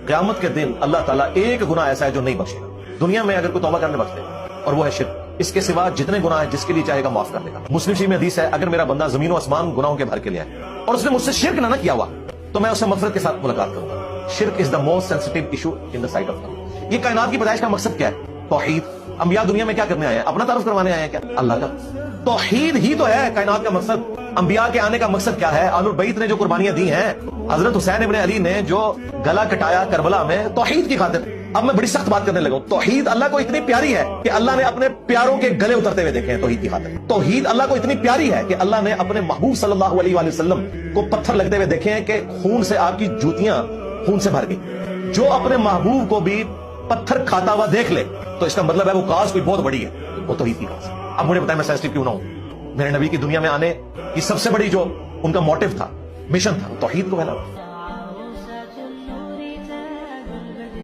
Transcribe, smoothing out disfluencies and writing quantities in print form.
قیامت کے دن اللہ تعالیٰ ایک گناہ ایسا ہے جو نہیں بخشے گا. دنیا میں اگر کوئی توبہ کرنے بخش دے اور وہ ہے شرک. اس کے سوا جتنے گناہ ہیں جس کے لیے چاہے گا معاف کر دے گا. مسلم شریف میں حدیث ہے اگر میرا بندہ زمین و آسمان گناہوں کے بھر کے لیا ہے اور اس نے مجھ سے شرک نہ کیا ہوا تو میں اسے مغفرت کے ساتھ ملاقات کروں گا. شرک is the most sensitive issue in the sight of اللہ. یہ کائنات کی پیدائش کا مقصد کیا ہے؟ توحید. انبیاء دنیا میں کیا کرنے آئے ہیں؟ اپنا تعارف کروانے آئے ہیں کیا؟ اللہ کا. توحید ہی تو ہے کائنات کا مقصد. انبیاء کے آنے کا مقصد کیا ہے؟ آل البیت نے جو قربانیاں دی ہیں, حضرت حسین ابن علی نے جو گلا کٹایا کربلا میں توحید کی خاطر. اب میں بڑی سخت بات کرنے لگا ہوں. توحید اللہ کو اتنی پیاری ہے کہ اللہ نے اپنے پیاروں کے گلے اترتے ہوئے دیکھے ہیں توحید کی خاطر. توحید اللہ کو اتنی پیاری ہے کہ اللہ نے اپنے محبوب صلی اللہ علیہ وآلہ وسلم کو پتھر لگتے ہوئے دیکھے ہیں کہ خون سے آپ کی جوتیاں خون سے بھر گئی. جو اپنے محبوب کو بھی پتھر کھاتا ہوا دیکھ لے تو اس کا مطلب ہے وہ کاز کوئی بہت بڑی ہے, وہ توحید کی کاز. اب مجھے بتائیں میں سینسٹیو کیوں نہ ہوں؟ میرے نبی کی دنیا میں آنے کی سب سے بڑی جو ان کا موٹیو تھا, مشن تھا, توحید کو پھیلانا.